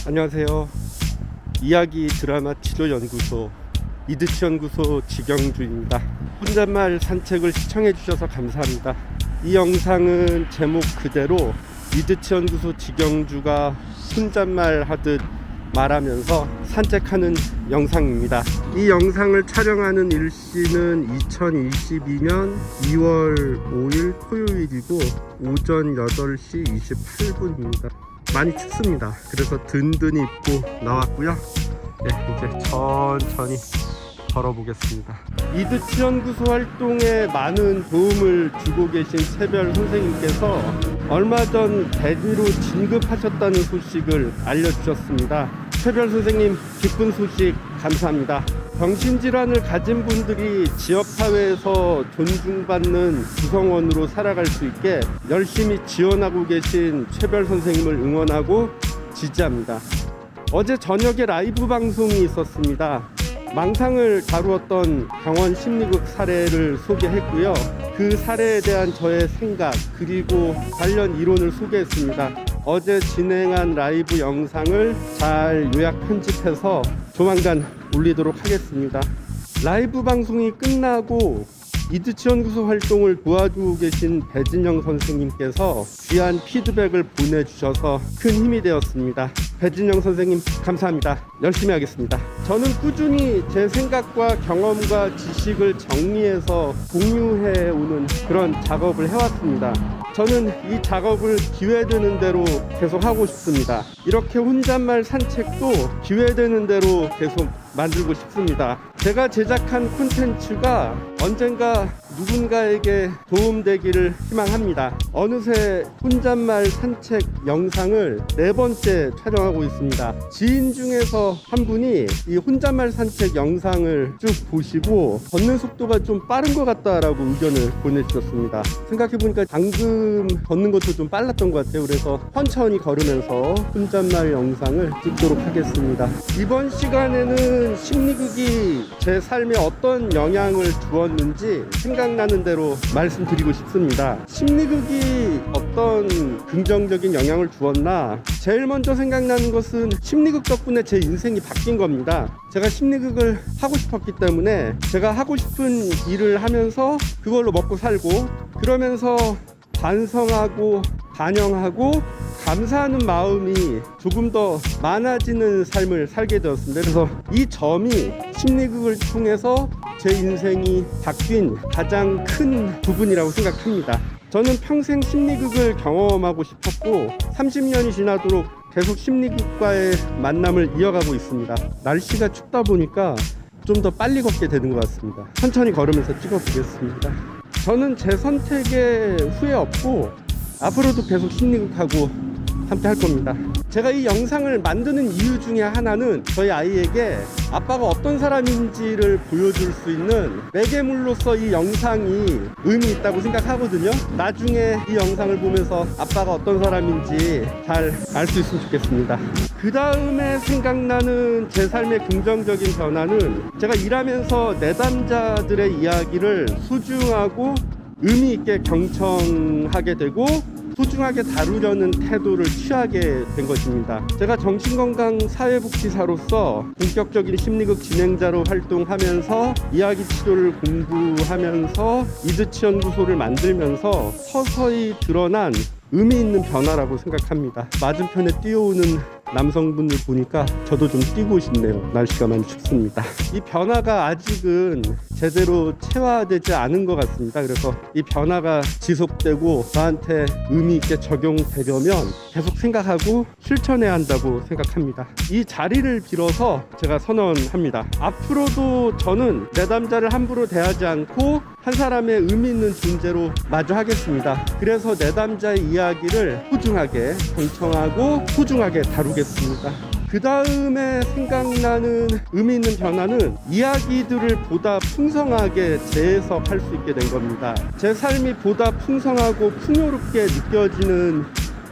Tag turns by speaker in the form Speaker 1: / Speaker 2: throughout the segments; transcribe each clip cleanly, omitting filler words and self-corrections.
Speaker 1: 안녕하세요. 이야기 드라마 치료연구소 이드치연구소 지경주입니다. 혼잣말 산책을 시청해 주셔서 감사합니다. 이 영상은 제목 그대로 이드치연구소 지경주가 혼잣말 하듯 말하면서 산책하는 영상입니다. 이 영상을 촬영하는 일시는 2022년 2월 5일 토요일이고 오전 8시 28분입니다 많이 춥습니다. 그래서 든든히 입고 나왔고요. 네, 이제 천천히 걸어보겠습니다. 이드치연구소 활동에 많은 도움을 주고 계신 채별 선생님께서 얼마 전 대구로 진급하셨다는 소식을 알려주셨습니다. 채별 선생님, 기쁜 소식 감사합니다. 정신질환을 가진 분들이 지역사회에서 존중받는 구성원으로 살아갈 수 있게 열심히 지원하고 계신 채별 선생님을 응원하고 지지합니다. 어제 저녁에 라이브 방송이 있었습니다. 망상을 다루었던 병원 심리극 사례를 소개했고요. 그 사례에 대한 저의 생각 그리고 관련 이론을 소개했습니다. 어제 진행한 라이브 영상을 잘 요약 편집해서 조만간 올리도록 하겠습니다. 라이브 방송이 끝나고 이드치연구소 활동을 도와주고 계신 배진영 선생님께서 귀한 피드백을 보내주셔서 큰 힘이 되었습니다. 배진영 선생님 감사합니다. 열심히 하겠습니다. 저는 꾸준히 제 생각과 경험과 지식을 정리해서 공유해 오는 그런 작업을 해왔습니다. 저는 이 작업을 기회되는 대로 계속 하고 싶습니다. 이렇게 혼잣말 산책도 기회되는 대로 계속 만들고 싶습니다. 제가 제작한 콘텐츠가 언젠가 누군가에게 도움되기를 희망합니다. 어느새 혼잣말 산책 영상을 4번째 촬영하고 있습니다. 지인 중에서 한 분이 이 혼잣말 산책 영상을 쭉 보시고 걷는 속도가 좀 빠른 것 같다라고 의견을 보내주셨습니다. 생각해보니까 방금 걷는 것도 좀 빨랐던 것 같아요. 그래서 천천히 걸으면서 혼잣말 영상을 찍도록 하겠습니다. 이번 시간에는 심리극이 제 삶에 어떤 영향을 주었는지 생각나는 대로 말씀드리고 싶습니다. 심리극이 어떤 긍정적인 영향을 주었나? 제일 먼저 생각나는 것은 심리극 덕분에 제 인생이 바뀐 겁니다. 제가 심리극을 하고 싶었기 때문에 제가 하고 싶은 일을 하면서 그걸로 먹고 살고 그러면서 반성하고 반영하고 감사하는 마음이 조금 더 많아지는 삶을 살게 되었습니다. 그래서 이 점이 심리극을 통해서 제 인생이 바뀐 가장 큰 부분이라고 생각합니다. 저는 평생 심리극을 경험하고 싶었고 30년이 지나도록 계속 심리극과의 만남을 이어가고 있습니다. 날씨가 춥다 보니까 좀 더 빨리 걷게 되는 것 같습니다. 천천히 걸으면서 찍어보겠습니다. 저는 제 선택에 후회 없고 앞으로도 계속 심리극하고 함께 할 겁니다. 제가 이 영상을 만드는 이유 중에 하나는 저희 아이에게 아빠가 어떤 사람인지를 보여줄 수 있는 매개물로서 이 영상이 의미 있다고 생각하거든요. 나중에 이 영상을 보면서 아빠가 어떤 사람인지 잘 알 수 있으면 좋겠습니다. 그 다음에 생각나는 제 삶의 긍정적인 변화는 제가 일하면서 내담자들의 이야기를 소중하고 의미 있게 경청하게 되고 소중하게 다루려는 태도를 취하게 된 것입니다. 제가 정신건강사회복지사로서 본격적인 심리극 진행자로 활동하면서 이야기 치료를 공부하면서 이드치연구소를 만들면서 서서히 드러난 의미 있는 변화라고 생각합니다. 맞은편에 뛰어오는 남성분들 보니까 저도 좀 뛰고 싶네요. 날씨가 많이 춥습니다. 이 변화가 아직은 제대로 체화되지 않은 것 같습니다. 그래서 이 변화가 지속되고 저한테 의미 있게 적용되려면 계속 생각하고 실천해야 한다고 생각합니다. 이 자리를 빌어서 제가 선언합니다. 앞으로도 저는 내담자를 함부로 대하지 않고 한 사람의 의미 있는 존재로 마주하겠습니다. 그래서 내담자의 이야기를 소중하게 경청하고 소중하게 다루겠습니다. 그 다음에 생각나는 의미 있는 변화는 이야기들을 보다 풍성하게 재해석할 수 있게 된 겁니다. 제 삶이 보다 풍성하고 풍요롭게 느껴지는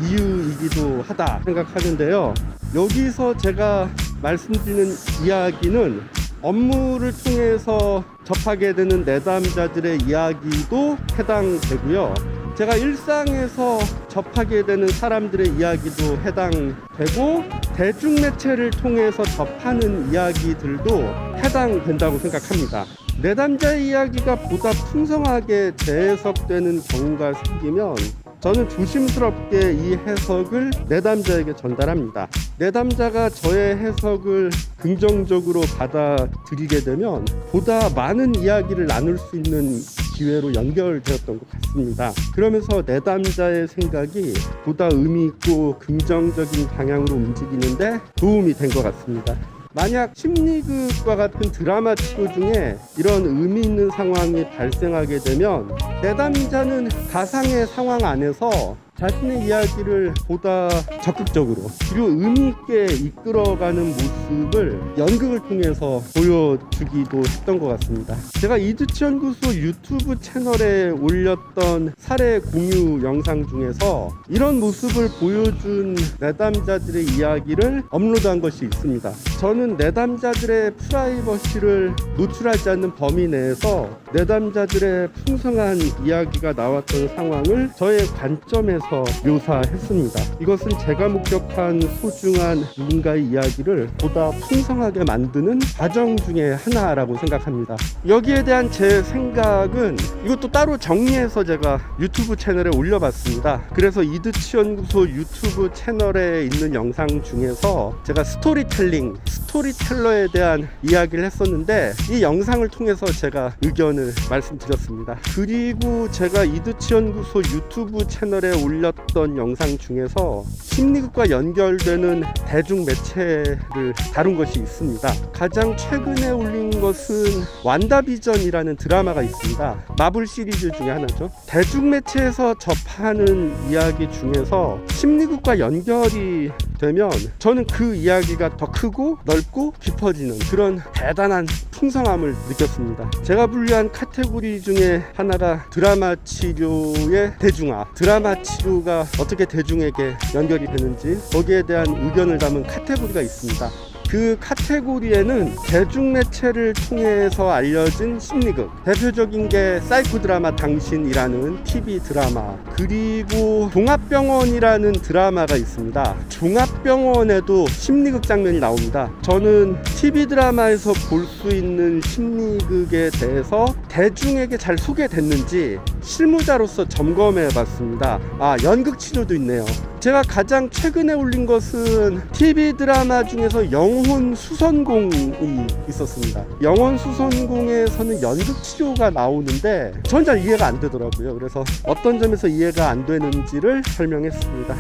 Speaker 1: 이유이기도 하다 생각하는데요. 여기서 제가 말씀드리는 이야기는 업무를 통해서 접하게 되는 내담자들의 이야기도 해당되고요. 제가 일상에서 접하게 되는 사람들의 이야기도 해당되고 대중매체를 통해서 접하는 이야기들도 해당된다고 생각합니다. 내담자의 이야기가 보다 풍성하게 재해석되는 경우가 생기면 저는 조심스럽게 이 해석을 내담자에게 전달합니다. 내담자가 저의 해석을 긍정적으로 받아들이게 되면 보다 많은 이야기를 나눌 수 있는 기회로 연결되었던 것 같습니다. 그러면서 내담자의 생각이 보다 의미 있고 긍정적인 방향으로 움직이는데 도움이 된 것 같습니다. 만약 심리극과 같은 드라마 치료 중에 이런 의미 있는 상황이 발생하게 되면 내담자는 가상의 상황 안에서 자신의 이야기를 보다 적극적으로 그리고 의미 있게 이끌어가는 모습을 연극을 통해서 보여주기도 했던 것 같습니다. 제가 이두치 연구소 유튜브 채널에 올렸던 사례 공유 영상 중에서 이런 모습을 보여준 내담자들의 이야기를 업로드한 것이 있습니다. 저는 내담자들의 프라이버시를 노출하지 않는 범위 내에서 내담자들의 풍성한 이야기가 나왔던 상황을 저의 관점에서 묘사했습니다. 이것은 제가 목격한 소중한 누군가의 이야기를 보다 풍성하게 만드는 과정 중에 하나라고 생각합니다. 여기에 대한 제 생각은 이것도 따로 정리해서 제가 유튜브 채널에 올려봤습니다. 그래서 이두치 연구소 유튜브 채널에 있는 영상 중에서 제가 스토리텔러에 대한 이야기를 했었는데 이 영상을 통해서 제가 의견을 말씀드렸습니다. 그리고 제가 이두치 연구소 유튜브 채널에 올렸던 영상 중에서 심리극과 연결되는 대중매체를 다룬 것이 있습니다. 가장 최근에 올린 것은 완다비전이라는 드라마가 있습니다. 마블 시리즈 중에 하나죠. 대중매체에서 접하는 이야기 중에서 심리극과 연결이 되면 저는 그 이야기가 더 크고 넓고 깊어지는 그런 대단한 풍성함을 느꼈습니다. 제가 분류한 카테고리 중에 하나가 드라마 치료의 대중화, 드라마 치료가 어떻게 대중에게 연결이 되는지 거기에 대한 의견을 담은 카테고리가 있습니다. 그 카테고리에는 대중매체를 통해서 알려진 심리극, 대표적인 게 사이코드라마 당신이라는 TV 드라마, 그리고 종합병원이라는 드라마가 있습니다. 종합병원에도 심리극 장면이 나옵니다. 저는 TV 드라마에서 볼 수 있는 심리극에 대해서 대중에게 잘 소개됐는지 실무자로서 점검해 봤습니다. 연극 치료도 있네요. 제가 가장 최근에 올린 것은 TV 드라마 중에서 영혼 수선공이 있었습니다. 영혼 수선공에서는 연극 치료가 나오는데 전 잘 이해가 안 되더라고요. 그래서 어떤 점에서 이해가 안 되는지를 설명했습니다.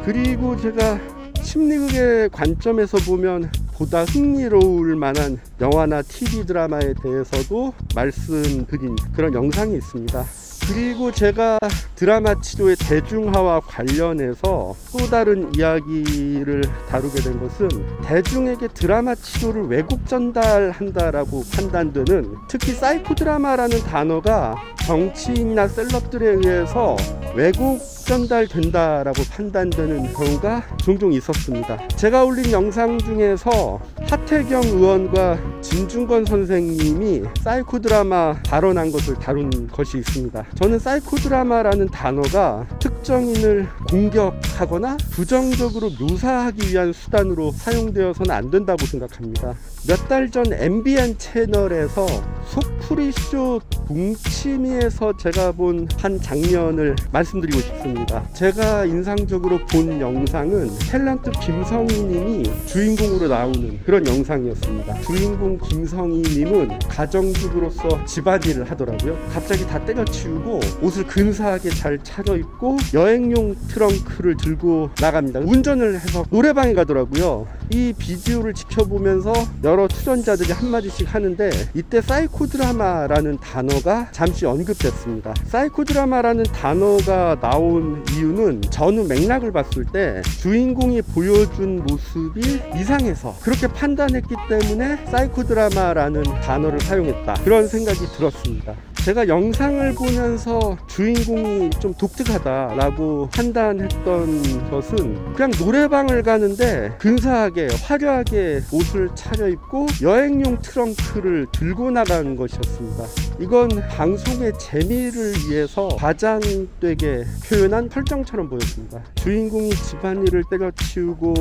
Speaker 1: 그리고 제가 심리극의 관점에서 보면 보다 흥미로울 만한 영화나 TV 드라마에 대해서도 말씀드린 그런 영상이 있습니다. 그리고 제가 드라마 치료의 대중화와 관련해서 또 다른 이야기를 다루게 된 것은 대중에게 드라마 치료를 왜곡 전달한다라고 판단되는, 특히 사이코 드라마라는 단어가 정치인이나 셀럽들에 의해서 왜곡 전달된다라고 판단되는 경우가 종종 있었습니다. 제가 올린 영상 중에서 하태경 의원과 진중권 선생님이 사이코 드라마 발언한 것을 다룬 것이 있습니다. 저는 사이코 드라마라는 단어가 특정인을 공격하거나 부정적으로 묘사하기 위한 수단으로 사용되어서는 안 된다고 생각합니다. 몇 달 전 MBN 채널에서 속풀이쇼 동치미에서 제가 본 한 장면을 말씀드리고 싶습니다. 제가 인상적으로 본 영상은 탤런트 김성희 님이 주인공으로 나오는 그런 영상이었습니다. 주인공 김성희 님은 가정주부로서 집안일을 하더라고요. 갑자기 다 때려치우고 옷을 근사하게 잘 차려입고 여행용 트렁크를 들고 나갑니다. 운전을 해서 노래방에 가더라고요. 이 비디오를 지켜보면서 여러 출연자들이 한마디씩 하는데 이때 사이코 드라마라는 단어가 잠시 언급됐습니다. 사이코 드라마라는 단어가 나온 이유는 전후 맥락을 봤을 때 주인공이 보여준 모습이 이상해서 그렇게 판단했기 때문에 사이코 드라마라는 단어를 사용했다, 그런 생각이 들었습니다. 제가 영상을 보면서 주인공이 좀 독특하다라고 판단했던 것은 그냥 노래방을 가는데 근사하게 화려하게 옷을 차려입고 여행용 트렁크를 들고 나가는 것이었습니다. 이건 방송의 재미를 위해서 과장되게 표현한 설정처럼 보였습니다. 주인공이 집안일을 때려치우고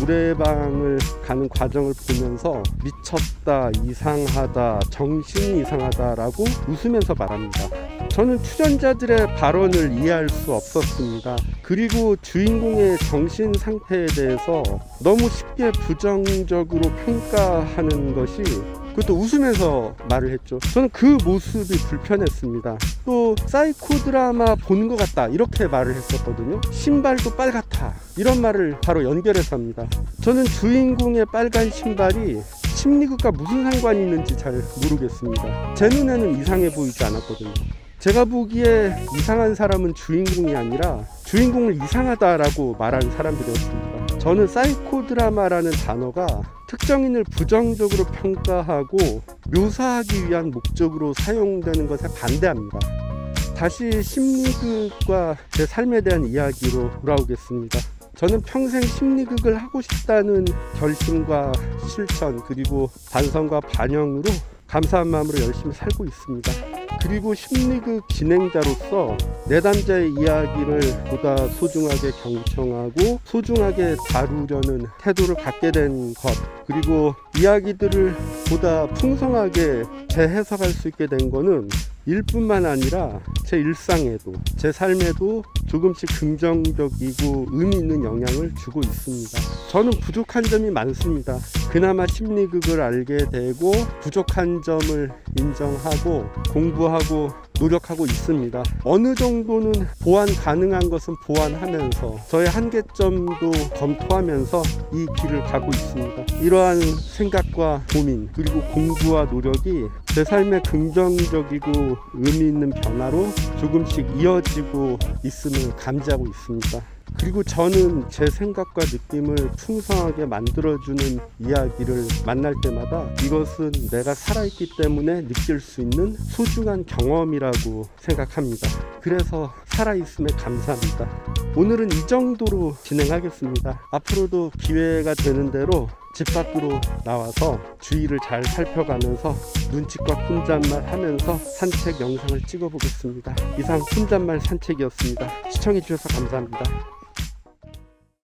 Speaker 1: 노래방을 가는 과정을 보면서 미쳤다, 이상하다, 정신이 이상하다 라고 웃으면서 말합니다. 저는 출연자들의 발언을 이해할 수 없었습니다. 그리고 주인공의 정신 상태에 대해서 너무 쉽게 부정적으로 평가하는 것이, 그것도 웃으면서 말을 했죠. 저는 그 모습이 불편했습니다. 또 사이코 드라마 본 것 같다 이렇게 말을 했었거든요. 신발도 빨갛다 이런 말을 바로 연결해서 합니다. 저는 주인공의 빨간 신발이 심리극과 무슨 상관이 있는지 잘 모르겠습니다. 제 눈에는 이상해 보이지 않았거든요. 제가 보기에 이상한 사람은 주인공이 아니라 주인공을 이상하다라고 말하는 사람들이었습니다. 저는 사이코 드라마라는 단어가 특정인을 부정적으로 평가하고 묘사하기 위한 목적으로 사용되는 것에 반대합니다. 다시 심리극과 제 삶에 대한 이야기로 돌아오겠습니다. 저는 평생 심리극을 하고 싶다는 결심과 실천, 그리고 반성과 반영으로 감사한 마음으로 열심히 살고 있습니다. 그리고 심리극 진행자로서 내담자의 이야기를 보다 소중하게 경청하고 소중하게 다루려는 태도를 갖게 된 것, 그리고 이야기들을 보다 풍성하게 재해석할 수 있게 된 거는 일뿐만 아니라 제 일상에도 제 삶에도 조금씩 긍정적이고 의미 있는 영향을 주고 있습니다. 저는 부족한 점이 많습니다. 그나마 심리극을 알게 되고 부족한 점을 인정하고 공부하고 노력하고 있습니다. 어느 정도는 보완 가능한 것은 보완하면서 저의 한계점도 검토하면서 이 길을 가고 있습니다. 이러한 생각과 고민, 그리고 공부와 노력이 제 삶의 긍정적이고 의미 있는 변화로 조금씩 이어지고 있음을 감지하고 있습니다. 그리고 저는 제 생각과 느낌을 풍성하게 만들어주는 이야기를 만날 때마다 이것은 내가 살아있기 때문에 느낄 수 있는 소중한 경험이라고 생각합니다. 그래서 살아있음에 감사합니다. 오늘은 이 정도로 진행하겠습니다. 앞으로도 기회가 되는 대로 집 밖으로 나와서 주위를 잘 살펴가면서 눈치껏 혼잣말 하면서 산책 영상을 찍어 보겠습니다. 이상 혼잣말 산책이었습니다. 시청해 주셔서 감사합니다.